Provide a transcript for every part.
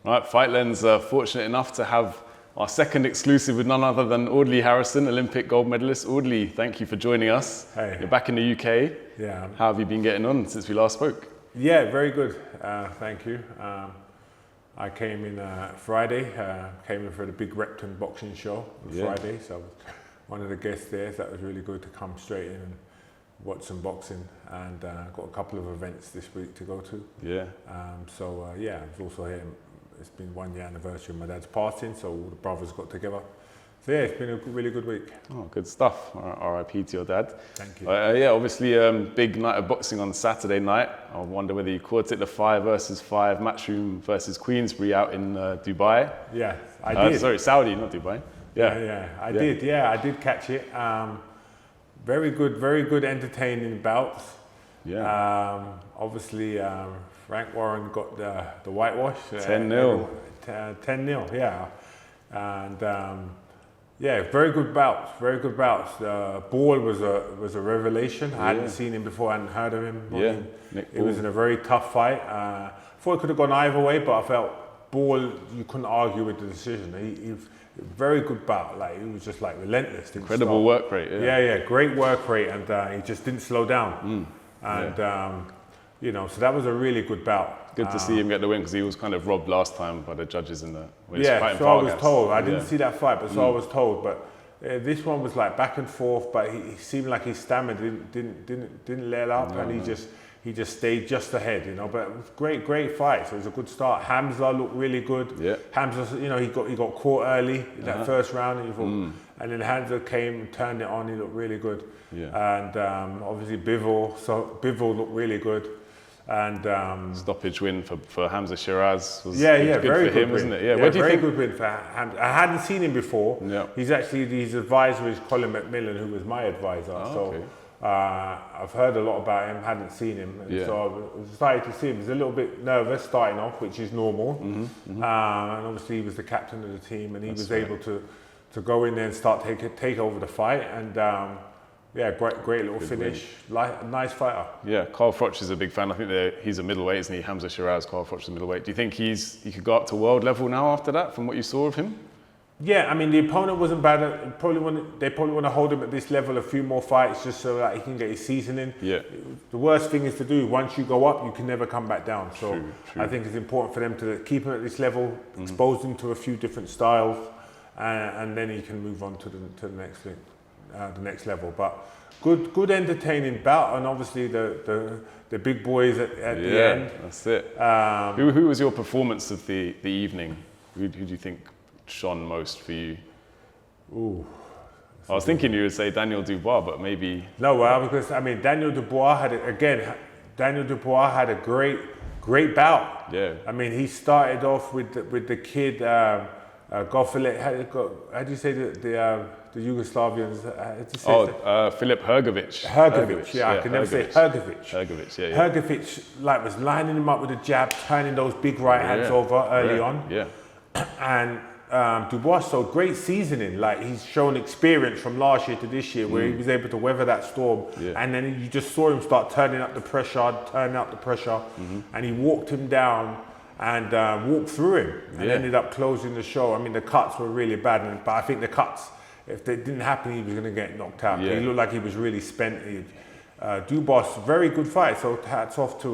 Right, Fightland's fortunate enough to have our second exclusive with none other than Audley Harrison, Olympic gold medalist. Audley, thank you for joining us. Hey. You're back in the UK. Yeah. How have you been getting on since we last spoke? Yeah, very good. Thank you. I came in Friday, came in for the big Repton boxing show on Friday, so I was one of the guests there, so that was really good to come straight in and watch some boxing, and got a couple of events this week to go to. Yeah. I was also here. It's been 1 year anniversary of my dad's passing, so all the brothers got together. So yeah, it's been a really good week. Oh, good stuff. R.I.P. to your dad. Thank you. Obviously, big night of boxing on Saturday night. I wonder whether you caught it, the 5 versus 5 Matchroom versus Queensbury out in Dubai. Yeah, I did. Sorry, Saudi, not Dubai. I did. Yeah, I did catch it. Very good, entertaining bouts. Yeah. Obviously, Frank Warren got the whitewash. 10-0. 10-0, yeah. And very good bouts. Ball was a revelation. I hadn't seen him before. I hadn't heard of him. It was in a very tough fight. Thought it could have gone either way, but I felt Ball, you couldn't argue with the decision. He very good bout. Like, he was just like relentless. Incredible work rate. Yeah, great work rate, and he just didn't slow down. So that was a really good bout. Good to see him get the win, because he was kind of robbed last time by the judges in the when he was fighting so I was Vargas. told. I didn't see that fight, but so I was told. But this one was like back and forth. But he seemed like he stammered, didn't let up, and he just stayed just ahead, But it was great fight. So it was a good start. Hamza looked really good. Yeah. Hamza, he got caught early in that first round, and then Hamza came and turned it on. He looked really good. Yeah. And obviously Bivol looked really good. And stoppage win for Hamza Shiraz was very good for good him, wasn't it? Yeah, very good win for Hamza. I hadn't seen him before. Yeah. His advisor is Colin McMillan, who was my advisor. Okay. I've heard a lot about him, hadn't seen him, and so I was excited to see him. He was a little bit nervous starting off, which is normal. And obviously he was the captain of the team, and he was able to go in there and start take over the fight. And great little good finish. Nice fighter. Yeah, Carl Froch is a big fan. I think he's a middleweight, isn't he? Hamza Shiraz, Carl Froch is a middleweight. Do you think he could go up to world level now after that, from what you saw of him? Yeah, I mean, the opponent wasn't bad. They probably want to hold him at this level a few more fights, just so that he can get his seasoning. Yeah. The worst thing is to do, once you go up, you can never come back down. So true. I think it's important for them to keep him at this level, expose him to a few different styles, and then he can move on to the next thing, the next level. But good entertaining bout, and obviously the big boys at the end. Yeah, that's it. Who was your performance of the evening? Who do you think shone most for you? Ooh, I was thinking you would say Daniel Dubois, but maybe because I mean Daniel Dubois had a great bout. Yeah. I mean, he started off with the kid Gofilet. How do you say the Yugoslavians? Filip Hrgović. I can never say Hrgović. Hrgović, was lining him up with a jab, turning those big right hands over early on. Yeah. And Dubois showed great seasoning. Like, he's shown experience from last year to this year, where he was able to weather that storm. Yeah. And then you just saw him start turning up the pressure, and he walked him down and walked through him, and ended up closing the show. I mean, the cuts were really bad, but I think the cuts, if they didn't happen, he was going to get knocked out. Yeah. He looked like he was really spent. Dubois, very good fight. So hats off to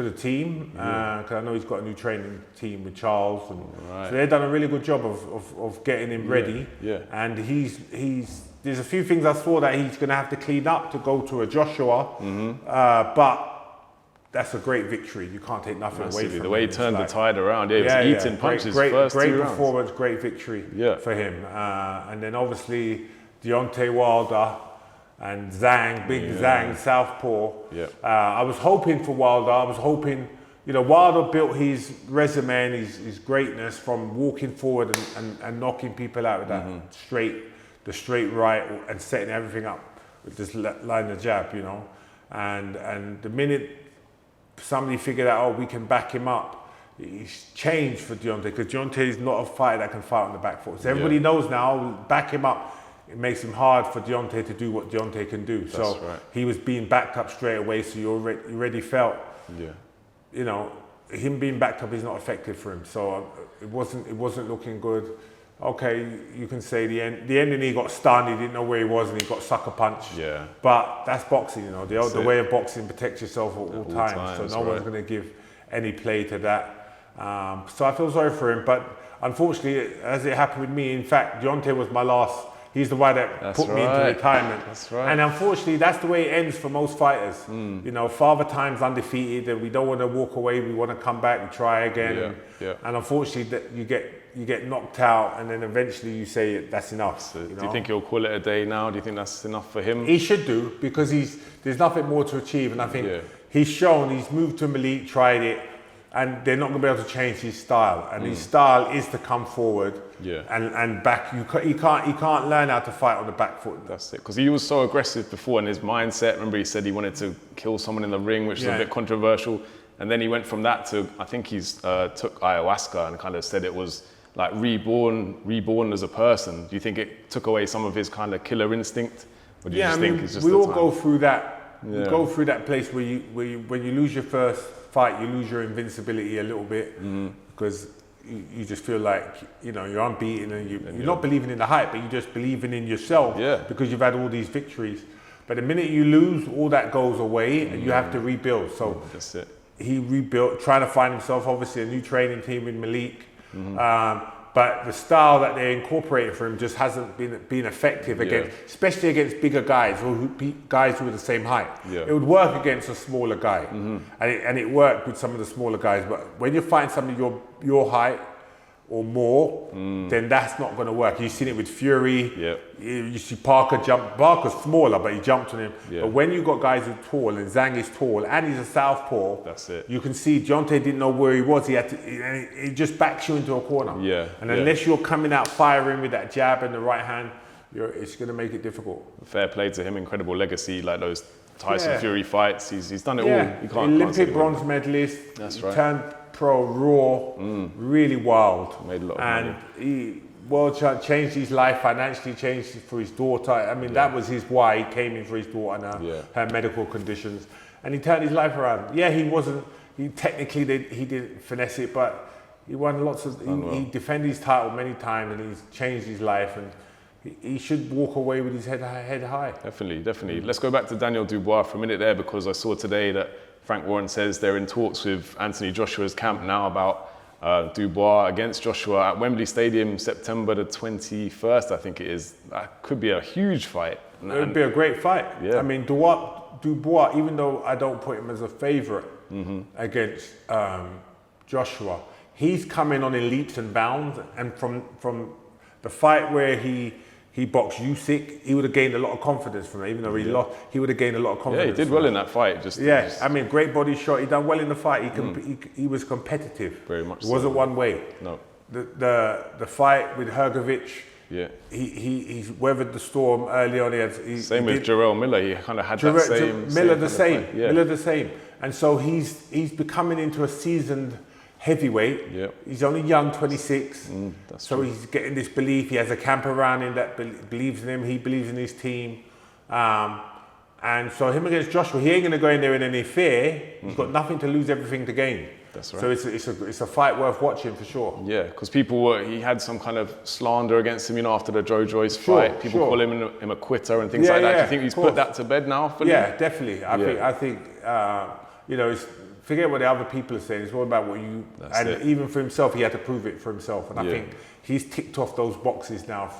the team, because I know he's got a new training team with Charles, and so they've done a really good job of getting him ready. Yeah. And there's a few things I saw that he's going to have to clean up to go to a Joshua, but that's a great victory. You can't take nothing away from him. The way he turned the tide around, he was eating punches first great 2 rounds. Performance, great victory for him. And then obviously Deontay Wilder and Zhang, southpaw. Yeah. I was hoping for Wilder. I was hoping, Wilder built his resume and his greatness from walking forward and knocking people out with that straight right, and setting everything up with this line of jab, And the minute somebody figured out, we can back him up, it's changed for Deontay, because Deontay is not a fighter that can fight on the back foot. So everybody knows now, back him up. It makes him hard for Deontay to do what Deontay can do. He was being backed up straight away, so you already felt, him being backed up is not effective for him. So it wasn't looking good. Okay, you can say the ending, he got stunned, he didn't know where he was, and he got sucker punched. Yeah. But that's boxing, you know. The way of boxing, protect yourself at all times. So no one's going to give any play to that. So I feel sorry for him. But unfortunately, as it happened with me, in fact, Deontay was my last. He's the one that put me into retirement. That's right. And unfortunately, that's the way it ends for most fighters. You know, Father Time's undefeated, and we don't want to walk away. We want to come back and try again. And unfortunately, that you get knocked out, and then eventually you say that's enough. So do you think he'll call it a day now? Do you think that's enough for him? He should do, because there's nothing more to achieve, and I think he's shown, he's moved to Elite, tried it, and they're not going to be able to change his style. And his style is to come forward and back. He can't learn how to fight on the back foot. That's it, because he was so aggressive before, and his mindset. Remember, he said he wanted to kill someone in the ring, which is a bit controversial. And then he went from that to, I think he's took ayahuasca and kind of said it was like reborn as a person. Do you think it took away some of his kind of killer instinct? Or do you just think it's just we all time? go through that. You go through that place where when you lose your first fight, you lose your invincibility a little bit, because you just feel like, you know, you're unbeaten, and you're not believing in the hype, but you're just believing in yourself because you've had all these victories. But the minute you lose, all that goes away, and you have to rebuild. So that's it. He rebuilt, trying to find himself, obviously a new training team with Malik. But the style that they incorporated for him just hasn't been effective against, especially against bigger guys, or guys who are the same height. It would work against a smaller guy, and it worked with some of the smaller guys. But when you find somebody your height or more, then that's not going to work. You've seen it with Fury. You see Parker jump. Parker's smaller, but he jumped on him. But when you got guys who are tall, and Zhang is tall, and he's a southpaw, that's it. You can see Deontay didn't know where he was. He had to. It just backs you into a corner. And unless you're coming out firing with that jab and the right hand, it's going to make it difficult. Fair play to him. Incredible legacy, like those Tyson Fury fights. He's done it all. You can't Olympic bronze medalist. That's right. Turned pro raw, really wild. Made a lot of money. He changed his life financially, changed it for his daughter. I mean, that was his why. He came in for his daughter and her medical conditions, and he turned his life around. He wasn't. He didn't finesse it, but he won lots of. He defended his title many times, and he's changed his life. And he should walk away with his head high. Definitely. Let's go back to Daniel Dubois for a minute there, because I saw today that Frank Warren says they're in talks with Anthony Joshua's camp now about Dubois against Joshua at Wembley Stadium, September the 21st, I think it is. That could be a huge fight. It would be a great fight. I mean, Dubois, even though I don't put him as a favourite against Joshua, he's coming on in leaps and bounds. And from the fight where he boxed Usyk, he would have gained a lot of confidence from it. Even though he lost, he would have gained a lot of confidence. He did well in that fight. I mean, great body shot. He done well in the fight. He was competitive. Very much. It wasn't one way. No. The fight with Hrgovic. He weathered the storm early on. Same with Jarrell Miller. He kind of had that same. Miller the same. And so he's becoming into a seasoned heavyweight. He's only young, 26. So true. He's getting this belief. He has a camp around him that believes in him. He believes in his team. And so him against Joshua, he ain't going to go in there in any fear. He's got nothing to lose, everything to gain. That's right. So it's a fight worth watching for sure. Yeah, because he had some kind of slander against him, after the Joe Joyce fight. People call him a quitter and things like that. Do you think he's put that to bed now? Yeah, definitely. I think it's, forget what the other people are saying. It's all about what you. Even for himself, he had to prove it for himself. And I think he's ticked off those boxes now.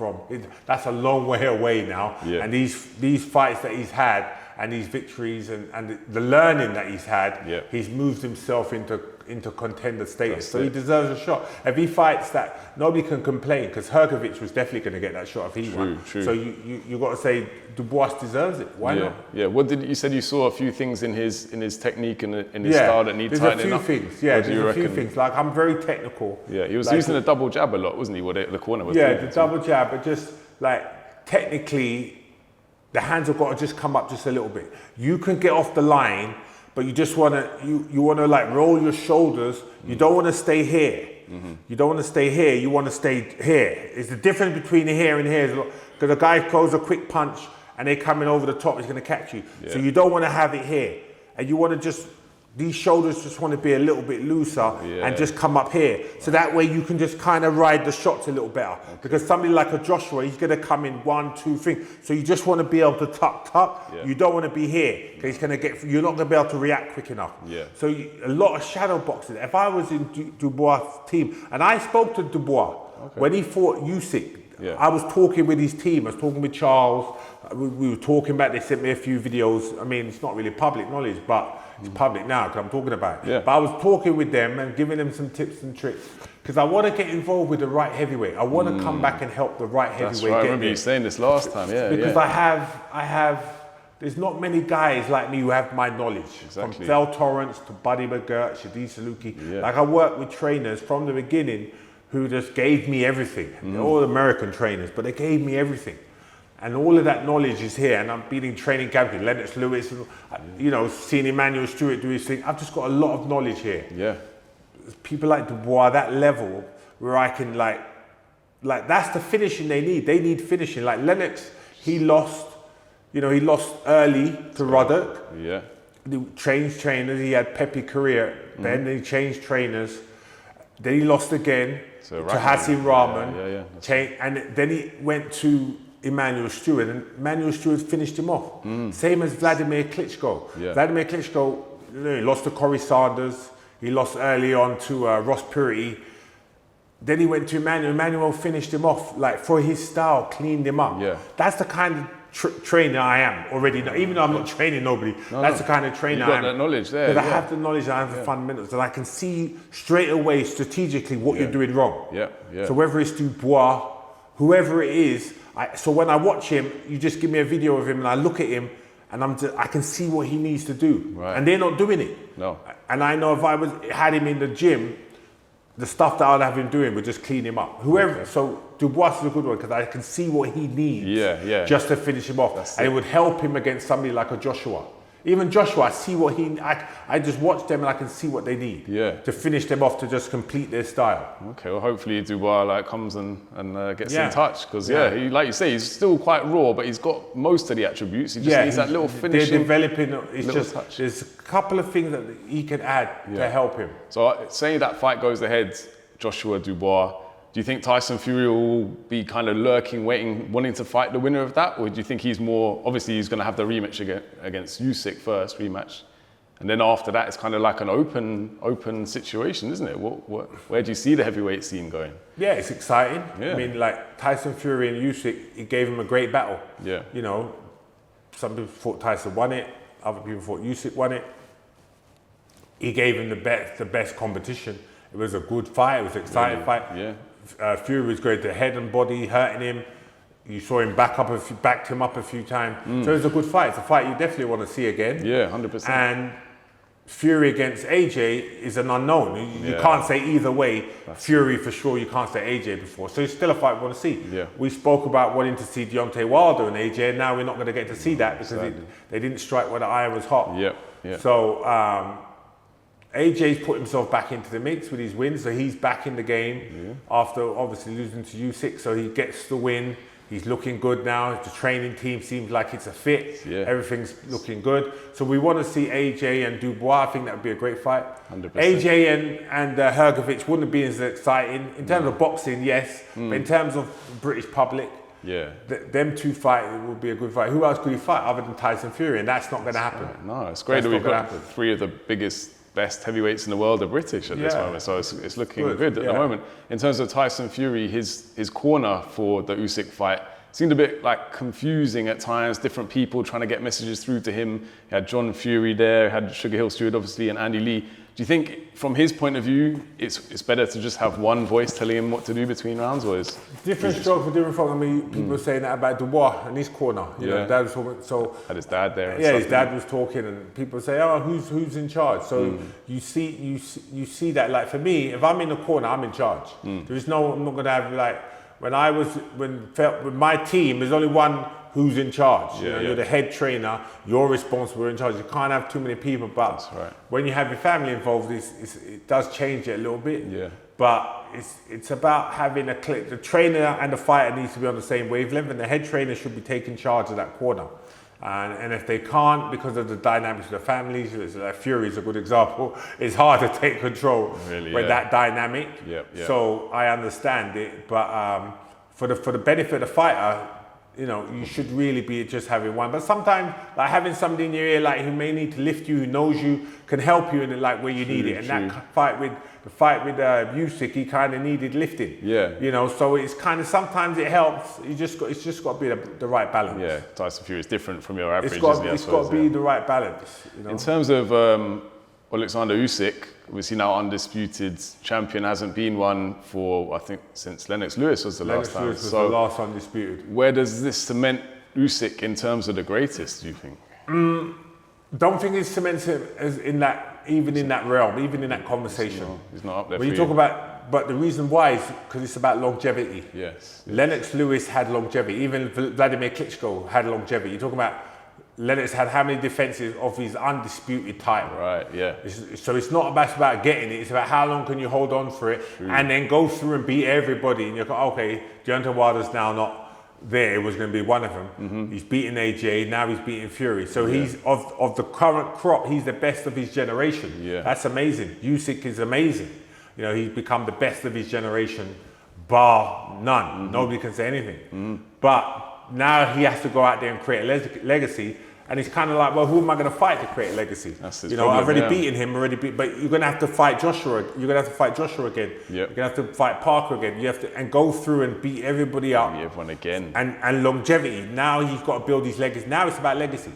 That's a long way away now. And these fights that he's had, and these victories, and the learning that he's had, he's moved himself into contender status. So he deserves a shot. If he fights that, nobody can complain, because Hrgovic was definitely going to get that shot if he won. True. So you got to say Dubois deserves it. Why not? Yeah. What you said? You saw a few things in his technique and in his style that need tightening up. There's a few things. Like, I'm very technical. Yeah, he was using a double jab a lot, wasn't he? What the corner was. The double jab, but just like technically, the hands have got to just come up just a little bit. You can get off the line, but you just want to you want to like roll your shoulders. You don't want to stay here. You don't want to stay here. You want to stay here. It's the difference between here and here. Because a guy throws a quick punch and they're coming over the top, he's going to catch you. So you don't want to have it here, and you want to just these shoulders just want to be a little bit looser and just come up here. So that way you can just kind of ride the shots a little better. Okay. Because somebody like a Joshua, he's going to come in 1, 2, 3. So you just want to be able to tuck. Yeah. You don't want to be here because you're not going to be able to react quick enough. Yeah. So a lot of shadow boxing. If I was in Dubois' team, and I spoke to Dubois when he fought Usyk, I was talking with his team. I was talking with Charles. We were talking about, they sent me a few videos. I mean, it's not really public knowledge, but it's public now because I'm talking about it. Yeah. But I was talking with them and giving them some tips and tricks because I want to get involved with the right heavyweight. I want to come back and help the right heavyweight. That's right. I remember you saying this last time. Yeah. Because I have. There's not many guys like me who have my knowledge. Exactly. From Phil Torrance to Buddy McGirt, Shadi Saluki. Yeah. Like I work with trainers from the beginning who just gave me everything. They're all American trainers, but they gave me everything. And all of that knowledge is here. And I've been in training camp with Lennox Lewis, seeing Emmanuel Stewart do his thing. I've just got a lot of knowledge here. Yeah. People like Dubois, that level where I can like that's the finishing they need. They need finishing. Like Lennox, he lost early to Ruddock. Yeah. He changed trainers. He had Pepe Correa. Then he changed trainers. Then he lost again to Hassim Rahman. And then he went to Emmanuel Stewart, and Emmanuel Stewart finished him off. Same as Vladimir Klitschko. Yeah. Vladimir Klitschko, he lost to Corey Sanders. He lost early on to Ross Purity. Then he went to Emmanuel. Emmanuel finished him off, like for his style, cleaned him up. Yeah. That's the kind of trainer I am already. Even though I'm not training nobody, that's the kind of trainer I am. You've got that knowledge there. Because I have the knowledge, I have the fundamentals, and I can see straight away strategically what you're doing wrong. Yeah. Yeah. So whether it's Dubois, whoever it is, so when I watch him, you just give me a video of him and I look at him and I can see what he needs to do. Right. And they're not doing it. No. And I know if I had him in the gym, the stuff that I'd have him doing would just clean him up. So Dubois is a good one because I can see what he needs just to finish him off. And it would help him against somebody like a Joshua. Even Joshua, I see what I just watch them and I can see what they need to finish them off, to just complete their style. Okay, well hopefully Dubois comes and gets in touch because he, like you say, he's still quite raw, but he's got most of the attributes. He just needs that little finishing. They're developing. It's just touch. There's a couple of things that he can add to help him. So say that fight goes ahead, Joshua Dubois. Do you think Tyson Fury will be kind of lurking, waiting, wanting to fight the winner of that? Or do you think he's more, obviously he's going to have the rematch against Usyk first, rematch. And then after that, it's kind of like an open situation, isn't it? Where do you see the heavyweight scene going? Yeah, it's exciting. Yeah. I mean, like Tyson Fury and Usyk, it gave him a great battle. Yeah. Some people thought Tyson won it. Other people thought Usyk won it. He gave him the best competition. It was a good fight. It was an exciting fight. Yeah. Fury was going to head and body, hurting him. You saw him backed him up a few times. So it was a good fight. It's a fight you definitely want to see again. Yeah, 100%. And Fury against AJ is an unknown. You can't say either way. Fury for sure, you can't say AJ before. So it's still a fight we want to see. Yeah. We spoke about wanting to see Deontay Wilder and AJ, and now we're not going to get to see that because they didn't strike where the iron was hot. Yeah. Yeah. So AJ's put himself back into the mix with his win, so he's back in the game after obviously losing to Usyk, so he gets the win. He's looking good now. The training team seems like it's a fit. Yeah. Everything's looking good. So we want to see AJ and Dubois. I think that would be a great fight. 100%. AJ and Hrgovic wouldn't be as exciting. In terms of boxing, yes. But in terms of British public, them two fight would be a good fight. Who else could he fight other than Tyson Fury? And that's not going to happen. No, it's great that we've got three of the best heavyweights in the world are British at this moment, so it's looking good at the moment. In terms of Tyson Fury, his corner for the Usyk fight seemed a bit confusing at times, different people trying to get messages through to him. He had John Fury there, he had Sugar Hill Stewart obviously, and Andy Lee. Do you think from his point of view, it's better to just have one voice telling him what to do between rounds, or is different stroke for different folk? I mean, people are saying that about Dubois and his corner. You know, Dad was talking, so had his dad there. And his dad was talking, and people say, "Oh, who's in charge?" So you see that. For me, if I'm in the corner, I'm in charge. There is no, I'm not gonna have when my team, there's only one who's in charge. You're the head trainer, you're responsible, you're in charge. You can't have too many people, but when you have your family involved, it does change it a little bit. Yeah. But it's about having a click. The trainer and the fighter needs to be on the same wavelength, and the head trainer should be taking charge of that corner. And if they can't, because of the dynamics of the families, Fury is a good example, it's hard to take control with that dynamic. So I understand it, but for the benefit of the fighter, you know, you should really be just having one. But sometimes, like having somebody in your ear, like who may need to lift you, who knows you, can help you in it, like where you need it. And that fight with Usyk, he kind of needed lifting. You know, so it's kind of, sometimes it helps. It's just got to be the right balance. Yeah, Tyson Fury is different from your average. It's got to be the right balance. You know? In terms of Alexander Usyk, obviously now undisputed champion, hasn't been one for, I think, since Lennox Lewis was the last time. Lennox Lewis was the last undisputed. Where does this cement Usyk in terms of the greatest, do you think? Don't think it cements him as in that, even in that realm, even in that conversation. He's not up there. When you talk about, but the reason why is because it's about longevity. Yes. Lennox Lewis had longevity. Even Vladimir Klitschko had longevity. You're talking about Lennox had how many defenses of his undisputed title? Right, yeah. So it's not about getting it, it's about how long can you hold on for it and then go through and beat everybody. And you're like, okay, Deontay Wilder's now not there, it was going to be one of them. He's beating AJ, now he's beating Fury. So he's, of the current crop, he's the best of his generation. That's amazing. Usyk is amazing. You know, he's become the best of his generation, bar none. Nobody can say anything. But now he has to go out there and create a legacy. And he's kind of like, well, who am I going to fight to create a legacy? You know, I've already beaten him, but you're going to have to fight Joshua. You're going to have to fight Joshua again. You're going to have to fight Parker again. You have to and go through and beat everybody up. Beat everyone again. And longevity. Now he's got to build his legacy. Now it's about legacy.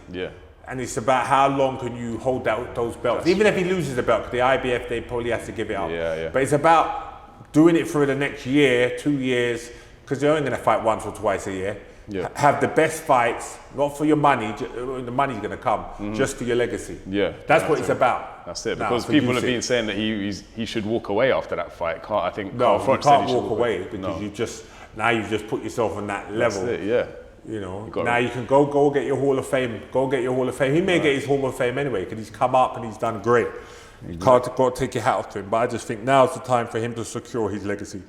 And it's about how long can you hold out those belts. Even if he loses the belt, the IBF, they probably have to give it up. But it's about doing it for the next year, 2 years, because they're only going to fight once or twice a year. Have the best fights, not for your money, the money's going to come, just for your legacy. That's what it's about. That's it, because people have been saying that he should walk away after that fight. No, you can't walk away because you've just put yourself on that level. That's it, You know, now you can go get your Hall of Fame. Go get your Hall of Fame. He may get his Hall of Fame anyway because he's come up and he's done great. You can't go take your hat off to him, but I just think now's the time for him to secure his legacy.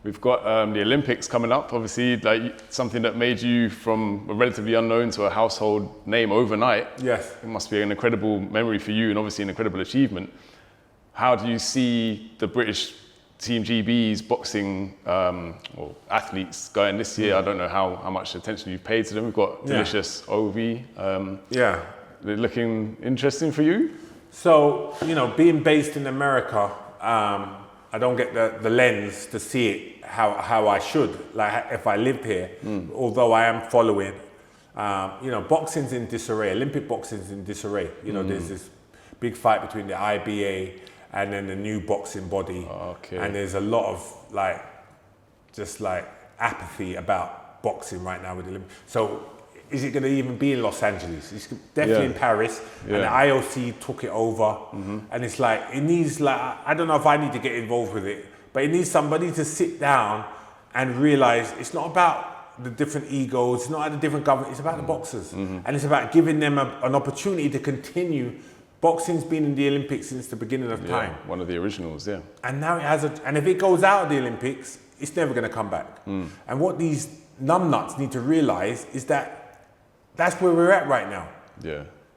We've got the Olympics coming up, obviously, like something that made you from a relatively unknown to a household name overnight. Yes. It must be an incredible memory for you and obviously an incredible achievement. How do you see the British Team GB's boxing or athletes going this year? I don't know how much attention you've paid to them. We've got Delicious OV. They're looking interesting for you? So, you know, being based in America, I don't get the lens to see it how I should, like if I lived here, although I am following. You know, boxing's in disarray, Olympic boxing's in disarray. You know, there's this big fight between the IBA and then the new boxing body. And there's a lot of just apathy about boxing right now with the Olympics. So is it going to even be in Los Angeles? It's definitely in Paris, and the IOC took it over. And it's like, it needs I don't know if I need to get involved with it, but it needs somebody to sit down and realize it's not about the different egos, it's not about the different governments, it's about the boxers. And it's about giving them an opportunity to continue. Boxing's been in the Olympics since the beginning of time. One of the originals, And now it has and if it goes out of the Olympics, it's never going to come back. And what these numbnuts need to realize is that that's where we're at right now.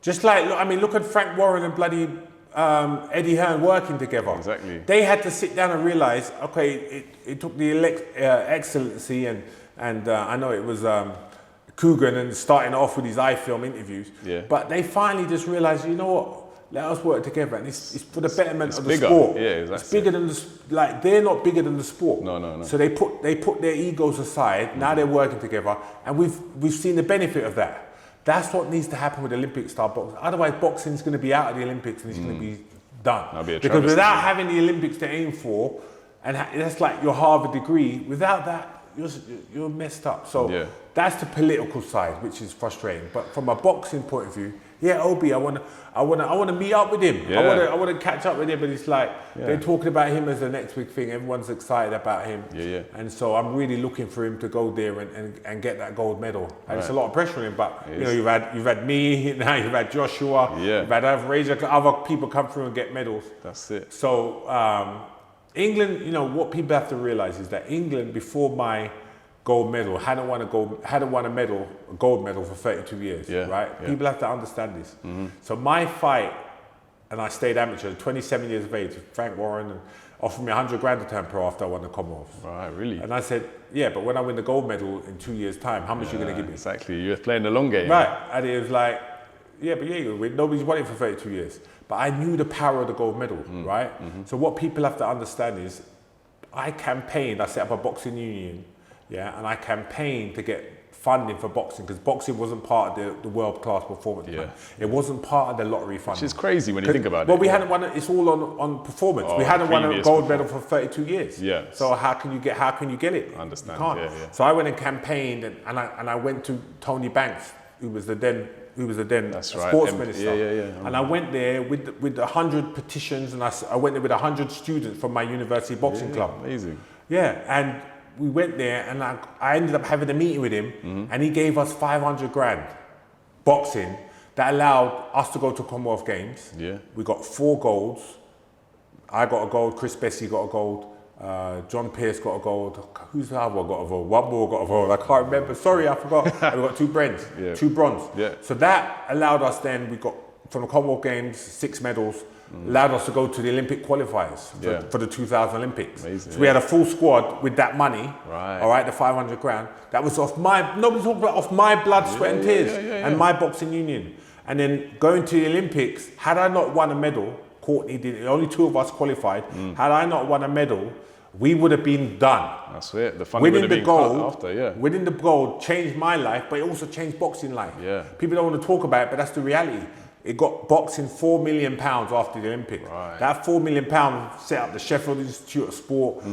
Just like, look at Frank Warren and bloody Eddie Hearn working together. Exactly. They had to sit down and realize, okay, it took the Excellency and I know it was Coogan and starting off with his iFilm interviews. But they finally just realized, you know what? Let us work together, and it's for the betterment of the sport. It's bigger than they're not bigger than the sport. No. So they put their egos aside. Now they're working together, and we've seen the benefit of that. That's what needs to happen with Olympic style boxing. Otherwise, boxing's going to be out of the Olympics and it's going to be done. Because without having the Olympics to aim for, and that's like your Harvard degree. Without that, you're messed up. So that's the political side, which is frustrating. But from a boxing point of view, Obi, I want to meet up with him. I want to catch up with him. But it's like they're talking about him as the next big thing. Everyone's excited about him. And so I'm really looking for him to go there and get that gold medal. And it's a lot of pressure on him. But you know, you've had me, now you've had Joshua, you've had other people come through and get medals. That's it. So England, you know, what people have to realize is that England, before my gold medal, hadn't won a gold medal for 32 years, right? Yeah. People have to understand this. So my fight, and I stayed amateur, 27 years of age, Frank Warren, and offered me 100 grand to turn pro after I won the Commonwealth. Right, really? And I said, yeah, but when I win the gold medal in 2 years' time, how much are you going to give me? Exactly, you're playing the long game. Right, and it was like, yeah, but you're going to win. Nobody's won it for 32 years. But I knew the power of the gold medal, right? So what people have to understand is, I campaigned, I set up a boxing union, and I campaigned to get funding for boxing, because boxing wasn't part of the world-class performance plan. It wasn't part of the lottery funding. Which is crazy when you think about it. Well, we hadn't won it, it's all on performance. We hadn't won a gold medal for 32 years. Yeah. So how can you get it? I understand, You can't. So I went and campaigned, and I went to Tony Banks, who was the then sports minister. And I went there with 100 petitions, and I went there with 100 students from my university boxing club. Amazing. Yeah, and we went there, and I ended up having a meeting with him, and he gave us 500 grand boxing that allowed us to go to Commonwealth Games. Yeah. We got 4 golds. I got a gold, Chris Bessie got a gold, John Pierce got a gold. Who's the other one got a gold? One more got a gold. I can't remember. Sorry, I forgot. And we got 2 bronze. 2 bronze. Yeah. So that allowed us then, we got from the Commonwealth Games, 6 medals, allowed us to go to the Olympic qualifiers for the 2000 Olympics. Amazing, so we had a full squad with that money, all right, the 500 grand. That was off nobody's talking about off my blood, sweat and tears and my boxing union. And then going to the Olympics, had I not won a medal, Courtney did, only 2 of us qualified, had I not won a medal, we would have been done. That's it. The funding would have been cut after, Winning the gold changed my life, but it also changed boxing life. Yeah. People don't want to talk about it, but that's the reality. It got boxing £4 million after the Olympics. Right. That £4 million set up the Sheffield Institute of Sport,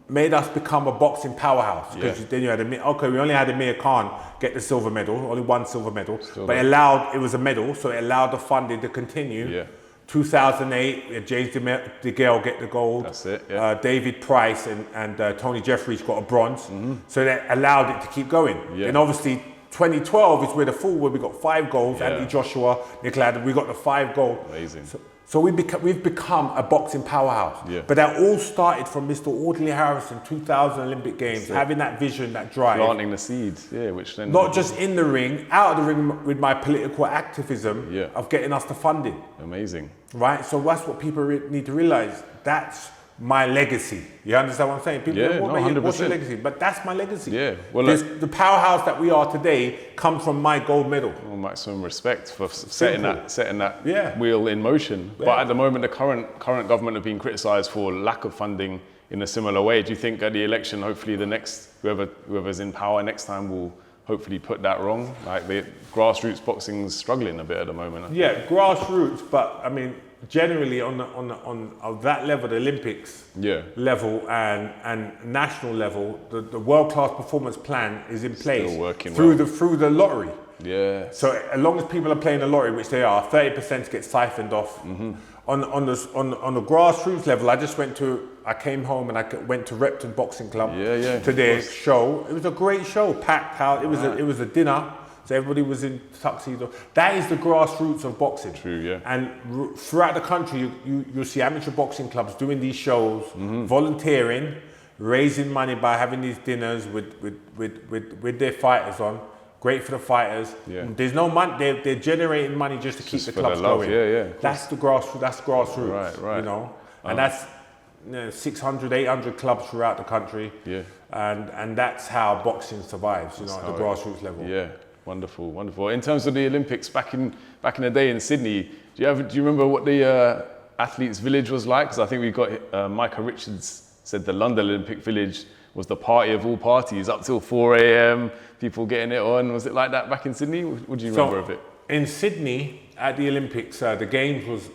made us become a boxing powerhouse. Because then you had we only had Amir Khan get the silver medal, only 1 silver medal, but it was a medal, so it allowed the funding to continue. Yeah. 2008, we had James DeGale get the gold. That's it, David Price and Tony Jeffries got a bronze. So that allowed it to keep going. Yeah. And obviously, 2012 is where we got 5 golds. Anthony Joshua, Nick Ladd, we got the 5 gold. Amazing. So we've become a boxing powerhouse. Yeah. But that all started from Mr. Audley Harrison, 2000 Olympic Games, having that vision, that drive. Planting the seeds, which then... Not just in the ring, out of the ring with my political activism of getting us the funding. Amazing. Right? So that's what people need to realise. That's my legacy. You understand what I'm saying? People don't want what's your legacy? But that's my legacy. Yeah. Well, the powerhouse that we are today comes from my gold medal. Well, maximum respect for setting that wheel in motion. Yeah. But at the moment, the current government have been criticised for lack of funding in a similar way. Do you think at the election, hopefully the next whoever's in power next time will hopefully put that wrong? Like the grassroots boxing's struggling a bit at the moment. Yeah, grassroots, but I mean, generally on that level, the Olympics level and national level, the world-class performance plan is in place. Still working through the lottery. Yeah. So as long as people are playing the lottery, which they are, 30% gets siphoned off. On the grassroots level, I came home and I went to Repton Boxing Club to their show. It was a great show, packed out. It was a dinner. So everybody was in tuxedo. That is the grassroots of boxing. True, yeah. And throughout the country, you'll see amateur boxing clubs doing these shows, volunteering, raising money by having these dinners with their fighters on. Great for the fighters. Yeah. There's no money. They're generating money just to keep the clubs going. That's the grassroots. That's grassroots. Right. You know, and that's 600, 800 clubs throughout the country. Yeah. And that's how boxing survives. You know, at the grassroots level. Yeah. Wonderful, wonderful. In terms of the Olympics back in the day in Sydney, do you remember what the athletes' village was like? Because I think we got Micah Richards said the London Olympic Village was the party of all parties, up till 4 a.m. People getting it on. Was it like that back in Sydney? What do you remember of it? In Sydney at the Olympics, the games was.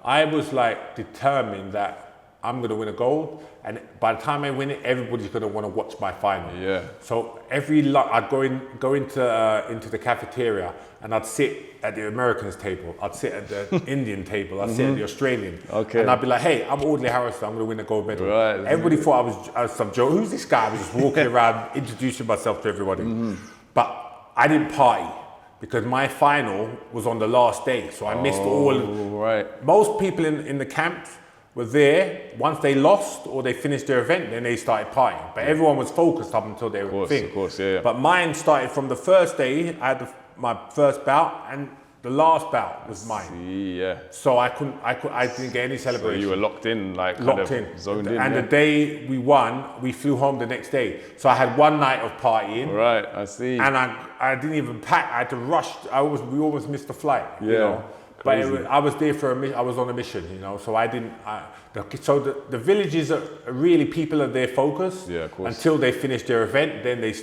I was like determined that I'm going to win a gold, and by the time I win it, everybody's going to want to watch my final. Yeah. So I'd go into the cafeteria, and I'd sit at the Americans table, I'd sit at the Indian table, I'd sit at the Australian, and I'd be like, "Hey, I'm Audley Harrison. I'm going to win a gold medal." Right. Everybody thought I was some joke. Who's this guy? I was just walking around introducing myself to everybody, but I didn't party. Because my final was on the last day, so I missed all. Right. Most people in the camps were there. Once they lost or they finished their event, then they started partying. But everyone was focused up until they were thing. Of course, yeah. But mine started from the first day. I had my first bout, and the last bout was mine. So I didn't get any celebration. So you were locked in, like locked in, zoned in. And the day we won, we flew home the next day. So I had one night of partying. Right, I see. And I didn't even pack. I had to rush. We almost missed the flight. You know? But I was there for I was on a mission, you know. So I didn't. So the villages are really, people are there focused. Yeah, of course. Until they finish their event, then they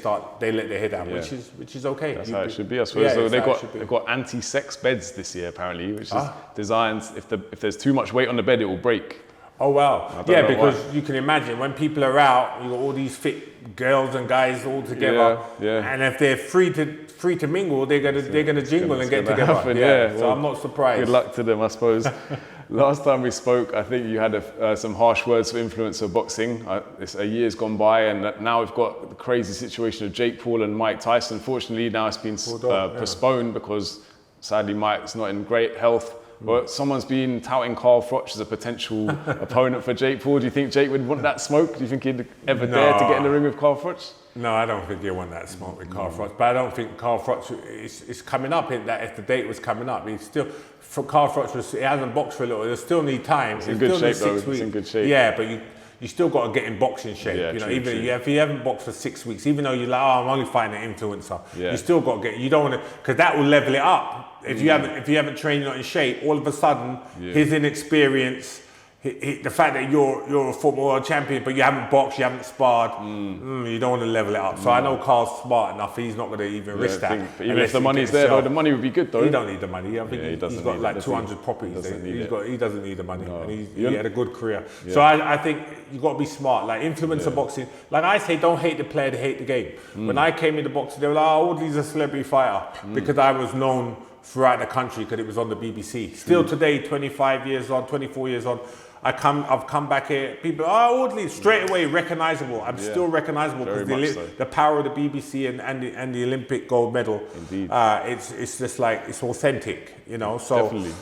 let their head out, which is okay. That's how it should be, I suppose. So they've got anti-sex beds this year apparently, which is designed. If there's too much weight on the bed, it will break. Oh wow! Yeah, because you can imagine when people are out, you got all these fit girls and guys all together, and if they're free to mingle, they're gonna jingle and get together. Happen, so I'm not surprised. Good luck to them, I suppose. Last time we spoke, I think you had some harsh words for influencer boxing. A year's gone by, and now we've got the crazy situation of Jake Paul and Mike Tyson. Fortunately, now it's been postponed because sadly Mike's not in great health. But someone's been touting Carl Froch as a potential opponent for Jake Paul. Do you think Jake would want that smoke? Do you think he'd ever dare to get in the ring with Carl Froch? No, I don't think he'd want that smoke with Carl Froch. But I don't think Carl Froch is coming up. If the date was coming up, he's still. For Carl Froch, he hasn't boxed for a little. He'll still need time. He's in good shape though. He's in good shape. Yeah, but you still got to get in boxing shape. Yeah, you know, true. If you haven't boxed for 6 weeks, even though you're like, I'm only fighting an influencer, you still got to get. You don't want to, because that will level it up. If you haven't trained, you're not in shape. All of a sudden, his inexperience, the fact that you're a football world champion, but you haven't boxed, you haven't sparred, you don't want to level it up. So I know Carl's smart enough. He's not going to even risk that. But even if the money's there, though, the money would be good, though. He don't need the money. I think he's got like 200 properties. He doesn't need the money, and he had a good career. So I think you got to be smart. Like influencer boxing, like I say, don't hate the player, they hate the game. When I came into boxing, they were like, oh, Audley's a celebrity fighter because I was known throughout the country because it was on the BBC. Still today, 25 years on, 24 years on, I've come back here. People, Audley, straight away recognizable. I'm still recognizable because the power of the BBC and the Olympic gold medal. Indeed. It's just like it's authentic, you know. So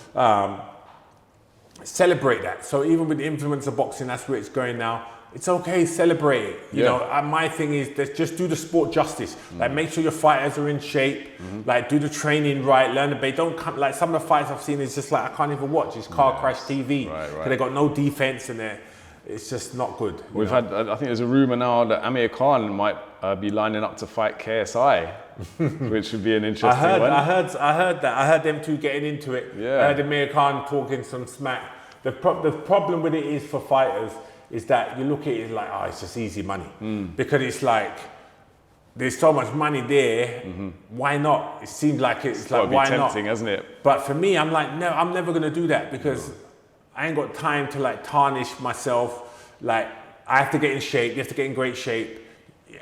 celebrate that. So even with influencer boxing, that's where it's going now. It's okay, celebrate it. You know, my thing is just do the sport justice. Like make sure your fighters are in shape. Like do the training right, learn the base. Don't come like some of the fights I've seen is just like I can't even watch. It's car crash TV. Right. They got no defense in there. It's just not good. We've had. I think there's a rumor now that Amir Khan might be lining up to fight KSI, which would be an interesting one. I heard that. I heard them two getting into it. I heard Amir Khan talking some smack. The problem with it is for fighters is that you look at it like, it's just easy money. Because it's like, there's so much money there, why not? It seems like it's like, why not? Tempting, hasn't it? But for me, I'm like, no, I'm never gonna do that because I ain't got time to like tarnish myself. Like, I have to get in shape, you have to get in great shape,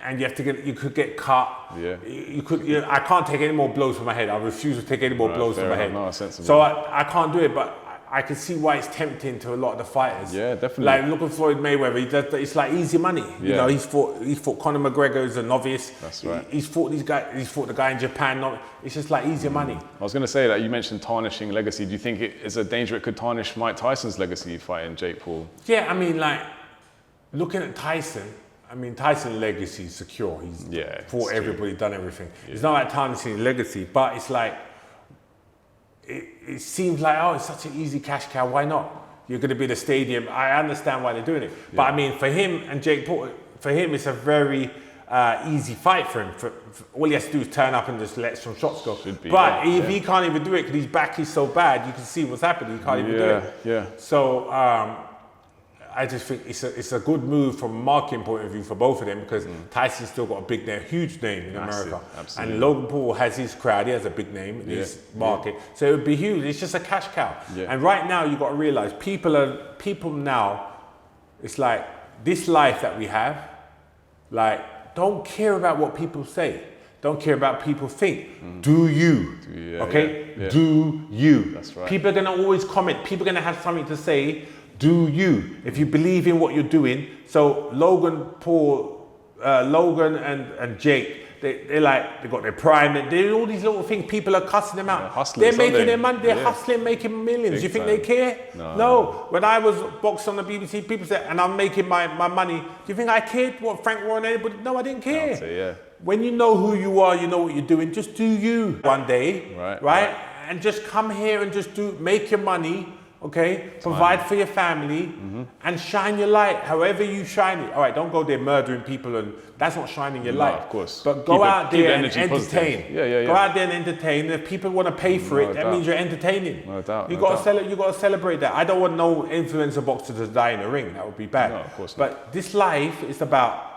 and you could get cut. I can't take any more blows from my head. I refuse to take any more blows from my head. No, sensible. So I can't do it, but I can see why it's tempting to a lot of the fighters. Yeah, definitely. Like look at Floyd Mayweather. It's like easy money. You know, he's fought Conor McGregor as a novice. That's right. He's fought these guys. He's fought the guy in Japan. It's just like easy money. I was going to say that you mentioned tarnishing legacy. Do you think it is a danger it could tarnish Mike Tyson's legacy fighting Jake Paul? Yeah, I mean, like looking at Tyson. I mean, Tyson's legacy is secure. He's fought everybody, done everything. It's not like tarnishing his legacy, but it's like. It seems like, it's such an easy cash cow. Why not? You're going to be the stadium. I understand why they're doing it. But I mean, for him and Jake Paul, for him, it's a very easy fight for him. All he has to do is turn up and just let some shots go. But if he can't even do it because his back is so bad, you can see what's happening. He can't even do it. So I just think it's a good move from a marketing point of view for both of them because Tyson's still got a big name, huge name in America. Absolutely. And Logan Paul has his crowd, he has a big name in his market. So it would be huge. It's just a cash cow. And right now you've got to realize people now, it's like this life that we have, like don't care about what people say. Don't care about what people think. Do you? Do you? That's right. People are going to always comment. People are going to have something to say. Do you? If you believe in what you're doing. So Logan and Jake, they're like, they got their prime, they're doing all these little things. People are cussing them out. Hustlers, they're making their money, they're hustling, making millions. Big You think time. they care? No. When I was boxed on the BBC, people said, and I'm making my money, do you think I cared what Frank Warren, anybody? No, I didn't care. Yeah. When you know who you are, you know what you're doing, just do you one day, right? And just come here and just make your money, okay? Provide for your family and shine your light however you shine it. All right, don't go there murdering people, and that's not shining your light. Of course. But go out there and entertain. Positive. Yeah. Go out there and entertain. And if people want to pay for it, that means you're entertaining. No doubt. You got to celebrate that. I don't want no influencer boxer to die in a ring. That would be bad. No, of course not. But this life is about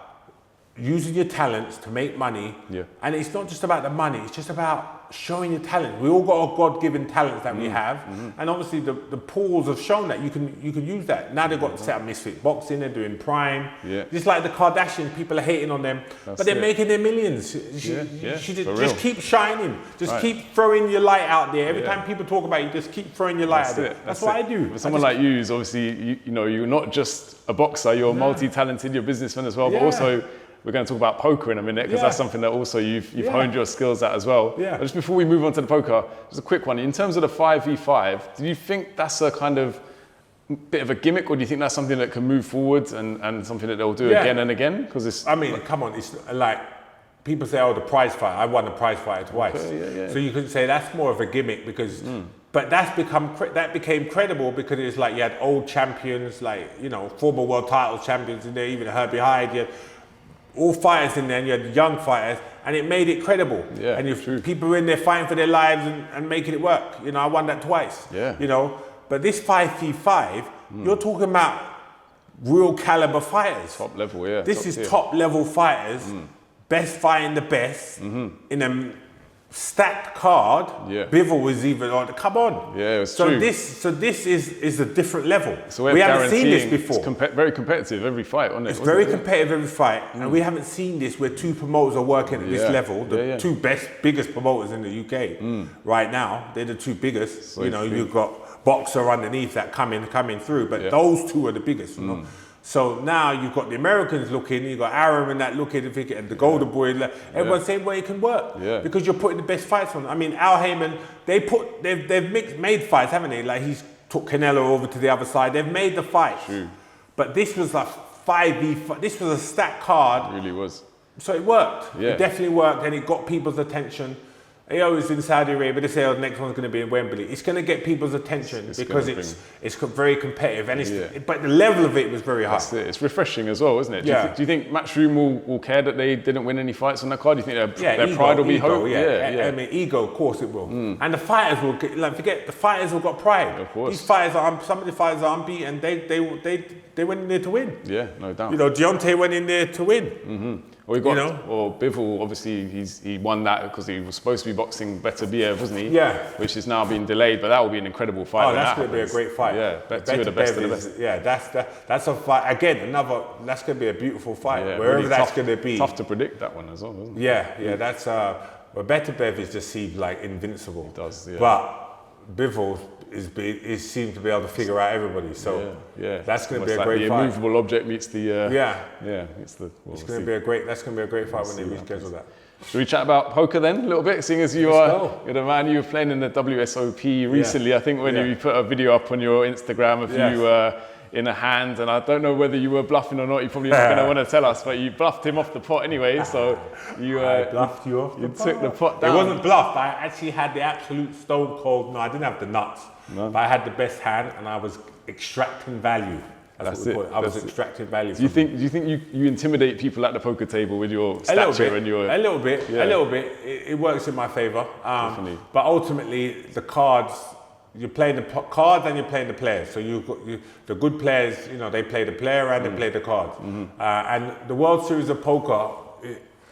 using your talents to make money. Yeah. And it's not just about the money, it's just about showing your talent. We all got a God-given talent that we have. And obviously the pools have shown that you can use that. Now they've got set up Misfit Boxing, they're doing Prime. Yeah. Just like the Kardashians, people are hating on them, but they're making their millions. Just keep shining. Just keep throwing your light out there. Every time people talk about you, just keep throwing your light out there. That's what I do. For someone like you, is obviously, you're not just a boxer, you're multi-talented, you're a businessman as well, but also we're going to talk about poker in a minute, because that's something that also you've honed your skills at as well. Yeah. But just before we move on to the poker, just a quick one. In terms of the 5v5, do you think that's a kind of bit of a gimmick, or do you think that's something that can move forward and something that they'll do again and again? Because I mean, come on, it's like, people say, oh, the prize fight. I won the prize fight twice. Okay, So you could say that's more of a gimmick, because, but that became credible because it's like you had old champions, like, former world title champions in there, even Herbie Hyde, you had all fighters in there, and you had young fighters, and it made it credible. Yeah, and people were in there fighting for their lives and making it work. I won that twice. Yeah. But this 5v5, you're talking about real caliber fighters. Top level, yeah. This is top level fighters, best fighting the best in a stacked card. Bivol was even on. Come on. Yeah, it's true. So this is a different level. So we haven't seen this before. It's very competitive every fight, isn't it? It's very competitive every fight, and we haven't seen this where two promoters are working at this level. The two biggest promoters in the UK right now. They're the two biggest. So you've got Boxer underneath that coming through, but those two are the biggest. So now you've got the Americans looking, you've got Arum and that looking, and the Golden Boy. Everyone's saying, well, it can work because you're putting the best fights on. I mean, Al Heyman, they've made fights, haven't they? Like he's took Canelo over to the other side. They've made the fights. True. But this was like 5v5. This was a stacked card. It really was. So it worked. It definitely worked, and it got people's attention. They always in Saudi Arabia, they say, oh, the next one's going to be in Wembley. It's going to get people's attention because it's very competitive, and but the level of it was very high. That's it. It's refreshing as well, isn't it? Do you think Matchroom will care that they didn't win any fights on that card? Do you think their pride will be home? I mean, ego, of course it will. And the fighters will forget, the fighters have got pride. Of course. These fighters some of the fighters are unbeaten. They went in there to win. Yeah, no doubt. Deontay went in there to win. Well, Bivol, obviously, he won that because he was supposed to be boxing Better Biev, wasn't he? Yeah. Which is now being delayed, but that will be an incredible fight. Oh, that's going to be a great fight. Yeah, two of the best of the best. Yeah, that's a fight. Again, that's going to be a beautiful fight, wherever really that's going to be. Tough to predict that one as well, isn't it? Yeah, that's, Better Biev is just seemed like invincible. It does, yeah. But Bivol is seems to be able to figure out everybody. So that's going to be a great fight. The immovable object meets the it's going to be a great. That's going to be a great fight when they reschedule that. Should we chat about poker then a little bit? Seeing as you're the man, you were playing in the WSOP recently. I think when you put a video up on your Instagram of you in a hand, and I don't know whether you were bluffing or not. You're probably not going to want to tell us, but you bluffed him off the pot anyway. So I bluffed you off. You took the pot down. It wasn't bluffed. I actually had the absolute stone cold. No, I didn't have the nuts, but I had the best hand, and I was extracting value. That's what we call it. I was extracting value. Do you think you intimidate people at the poker table with your stature and your a little bit? It works in my favour. Definitely. But ultimately, the cards. You're playing the cards and you're playing the players. So the good players, they play the player and they play the cards. And the World Series of Poker,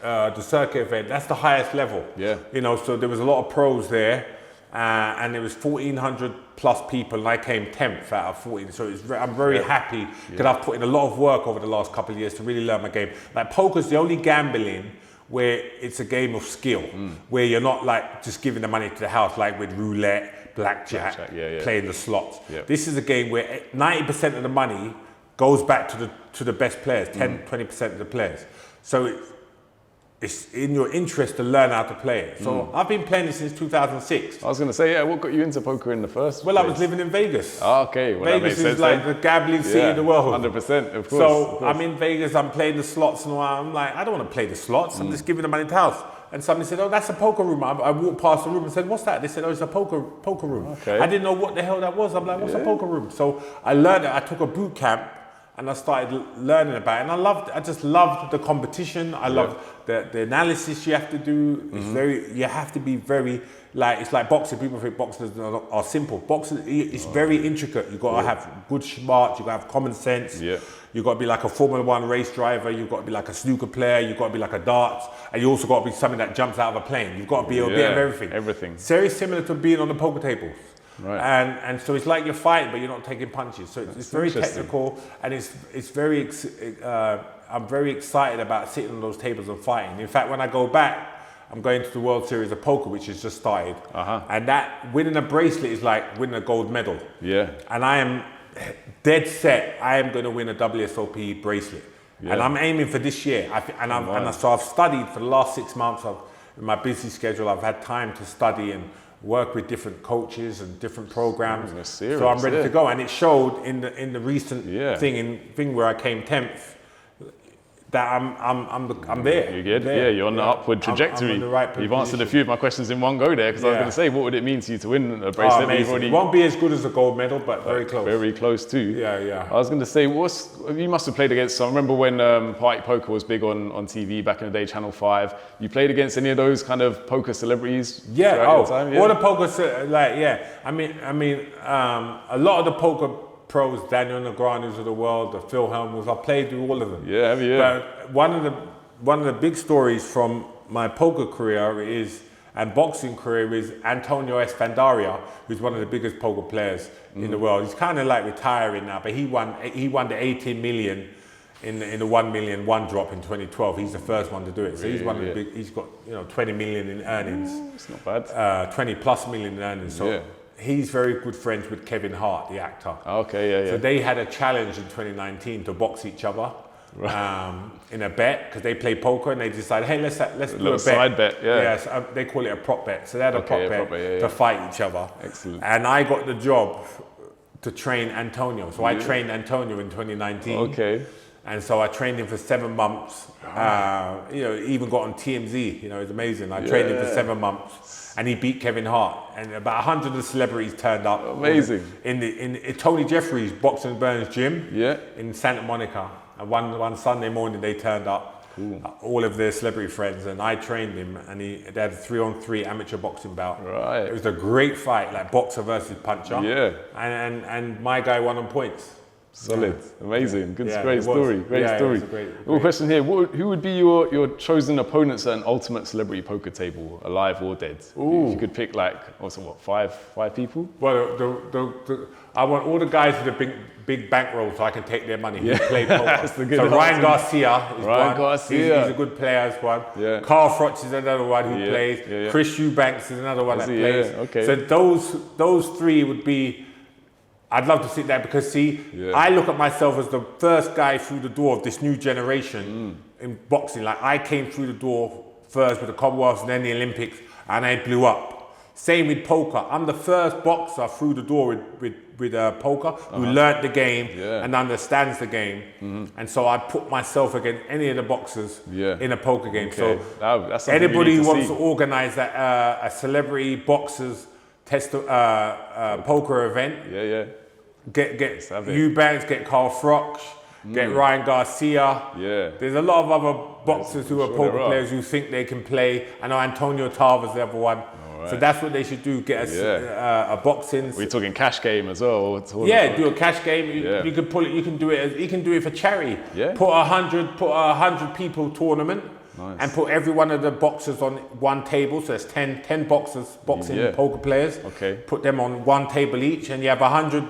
the circuit event, that's the highest level. Yeah. So there was a lot of pros there, and there was 1,400 plus people, and I came 10th out of 14. So I'm very happy because I've put in a lot of work over the last couple of years to really learn my game. Like poker's the only gambling where it's a game of skill, where you're not like just giving the money to the house, like with roulette, blackjack, playing the slots. This is a game where 90% of the money goes back to the best players, 10-20% of the players. So it's in your interest to learn how to play it. So I've been playing it since 2006. I was going to say, what got you into poker in the first place? Well, I was living in Vegas. Oh, okay. Well, Vegas is like the gambling city in the world. 100%, of course. So I'm in Vegas, I'm playing the slots and all. I'm like, I don't want to play the slots. I'm just giving the money to the house. And somebody said, oh, that's a poker room. I walked past the room and said, what's that? They said, oh, it's a poker room. Okay. I didn't know what the hell that was. I'm like, what's a poker room? So I learned it. I took a boot camp and I started learning about it. And I just loved the competition. I loved the analysis you have to do. It's you have to be very, it's like boxing. People think boxers are simple. Boxing is very intricate. You've got to have good smarts. You've got to have common sense. Yeah. You've got to be like a Formula One race driver. You've got to be like a snooker player. You've got to be like a darts. And you also got to be something that jumps out of a plane. You've got to be a bit of everything. Everything. It's very similar to being on the poker tables. Right. And so it's like you're fighting, but you're not taking punches. So it's very technical, and it's very. I'm very excited about sitting on those tables and fighting. In fact, when I go back, I'm going to the World Series of Poker, which has just started, and that winning a bracelet is like winning a gold medal. Yeah. And I am dead set. I am going to win a WSOP bracelet, and I'm aiming for this year. So I've studied for the last 6 months. In my busy schedule, I've had time to study and work with different coaches and different programs. Serious, so I'm ready to go, and it showed in the recent thing where I came 10th that I'm there. You're good. There. Yeah, you're on the upward trajectory. I'm in the right You've answered a few of my questions in one go there, because I was going to say, what would it mean to you to win a bracelet? It won't be as good as a gold medal, but very close. Very close too. Yeah. I was going to say, you must have played against. I remember when Party Poker was big on TV back in the day, Channel 5. You played against any of those kind of poker celebrities? Yeah. All the poker, I mean, a lot of the poker pros, Daniel Negreanu's of the world, the Phil Hellmuths, I played with all of them. Yeah. But one of the big stories from my poker career and boxing career is Antonio Esfandaria, who's one of the biggest poker players in the world. He's kind of like retiring now, but he won the 18 million in the 1 million one drop in 2012. He's the first one to do it. So he's one of the big. He's got 20 million in earnings. It's not bad. 20 plus million in earnings. So he's very good friends with Kevin Hart, the actor. Okay, yeah. So they had a challenge in 2019 to box each other in a bet, because they play poker, and they decided, hey, let's do a bet. Side bet, So they call it a prop bet. So they had a prop bet to fight each other. Excellent. And I got the job to train Antonio. So I trained Antonio in 2019. Okay. And so I trained him for 7 months. Even got on TMZ. It's amazing. I trained him for 7 months, and he beat Kevin Hart. And about 100 of the celebrities turned up. Amazing. In Tony Jeffries' Box and Burns gym in Santa Monica. And one Sunday morning they turned up. Cool. All of their celebrity friends, and I trained him, and they had a 3-on-3 amateur boxing bout. Right. It was a great fight, like boxer versus puncher. Yeah. And my guy won on points. Solid, amazing, great story, great story. One question here: who would be your chosen opponents at an ultimate celebrity poker table, alive or dead? Ooh. If you could pick five people. Well, I want all the guys with the big bankroll, so I can take their money. Who play poker. That's the good so answer. Ryan Garcia is one. Garcia. He's a good player, is one. Yeah. Carl Froch is another one who plays. Yeah. Chris Eubanks is another one that plays. Yeah. Okay. So those three would be. I'd love to sit there because I look at myself as the first guy through the door of this new generation in boxing. Like, I came through the door first with the Commonwealths and then the Olympics, and I blew up. Same with poker. I'm the first boxer through the door with poker who learnt the game and understands the game. And so I put myself against any of the boxers in a poker game. Okay. So that's anybody who wants to organise a celebrity boxers poker event, get Eubanks, get Carl Froch, get Ryan Garcia. Yeah. There's a lot of other boxers who are poker players who think they can play. I know Antonio Tarver's the other one. Right. So that's what they should do. Get a boxing. We're talking cash game as well. Do a cash game. You can pull it. You can do it. You can do it for charity. Yeah. Put a 100 people tournament. Nice. And put every one of the boxers on one table. So there's 10 boxers, boxing poker players. Okay. Put them on one table each, and you have 100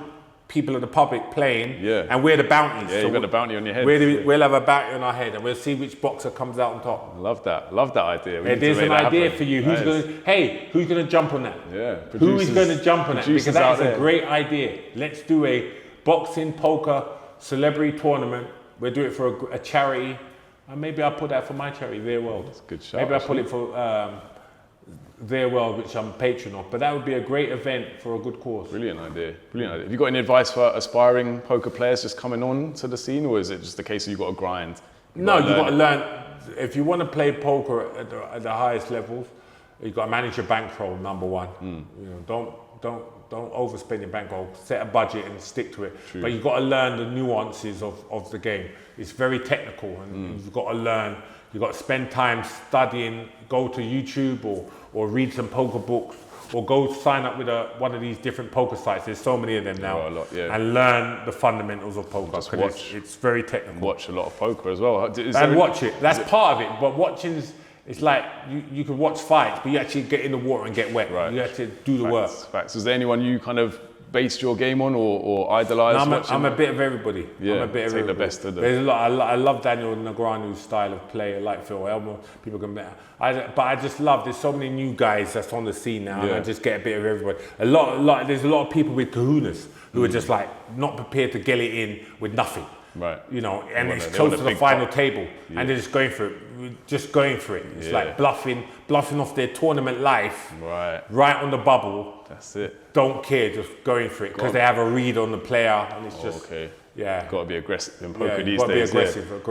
people of the public playing. Yeah. And we're the bounties. Yeah, so you've got a bounty on your head. We'll have a bounty on our head, and we'll see which boxer comes out on top. Love that idea. There's an idea for you. Who's going to jump on that? Yeah. Who is going to jump on that? Because that is a great idea. Let's do a boxing poker celebrity tournament. We'll do it for a charity. And maybe I'll put that for my charity, Their World. That's a good shout. Maybe I'll put it for Their World, which I'm a patron of. But that would be a great event for a good cause. Brilliant idea. Brilliant idea. Have you got any advice for aspiring poker players just coming on to the scene, or is it just the case of you've got to grind? You've got to learn. If you want to play poker at the highest levels, you've got to manage your bankroll, number one. Don't overspend your bankroll. Set a budget and stick to it. True. But you've got to learn the nuances of the game. It's very technical, and you've got to learn. You've got to spend time studying. Go to YouTube or read some poker books, or go sign up with one of these different poker sites. There's so many of them now, and learn the fundamentals of poker. Just watch. It's very technical. Watch a lot of poker as well. Watch it. That's part of it. But watching's. It's like you can watch fights, but you actually get in the water and get wet. Right. You have to do the work. Facts. Is there anyone you kind of based your game on or idolise? No, I'm a bit of everybody. Yeah, I'm a bit of everybody. the best of them. There's a lot. I love Daniel Negreanu's style of play. I like Phil Elmer. People can better. But I just love. There's so many new guys that's on the scene now, and I just get a bit of everybody. There's a lot of people with kahunas who are just like not prepared to get it in with nothing. Right. And it's close to the final table, and they're just going for it. It's like bluffing off their tournament life. Right on the bubble. That's it. Don't care, just going for it because they have a read on the player, and it's just got to be aggressive in poker these days. Be aggressive.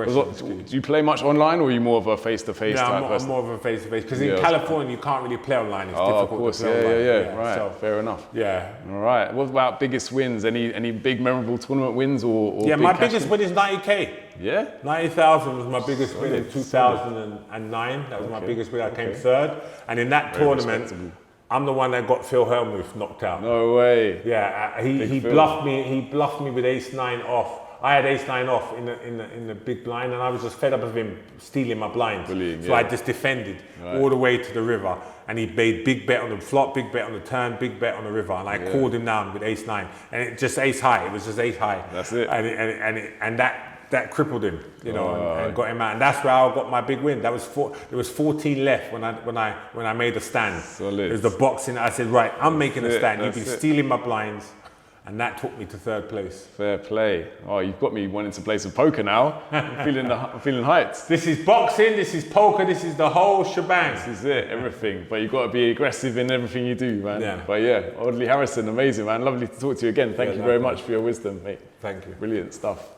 Do you play much online, or are you more of a face-to-face type person? I'm more of a face-to-face because in California you can't really play online. It's difficult. Of course, to play online. Right. So, fair enough. Yeah. All right. What about biggest wins? Any big memorable tournament wins or my biggest win is 90k. Yeah. 90,000 was my biggest win in 2009. That was my biggest win. I came third, and in that tournament, I'm the one that got Phil Hellmuth knocked out. No way. Yeah, he bluffed me. He bluffed me with ace-9 off. I had ace-9 off in the big blind, and I was just fed up of him stealing my blinds. Brilliant, so I just defended all the way to the river, and he made big bet on the flop, big bet on the turn, big bet on the river, and I called him down with ace-9, and it just ace high. It was just ace high. That's it. And that crippled him, and got him out, and that's where I got my big win. There was 14 left when I made the stand. Solid. It was the boxing. I said, right, I'm making a stand. You've been stealing my blinds, and that took me to third place. Fair play. Oh, you've got me wanting to play some poker now. I'm feeling heights. This is boxing. This is poker. This is the whole shebang. This is it. Everything. But you've got to be aggressive in everything you do, man. Yeah. But Audley Harrison, amazing, man. Lovely to talk to you again. Thank you very much for your wisdom, mate. Thank you. Brilliant stuff.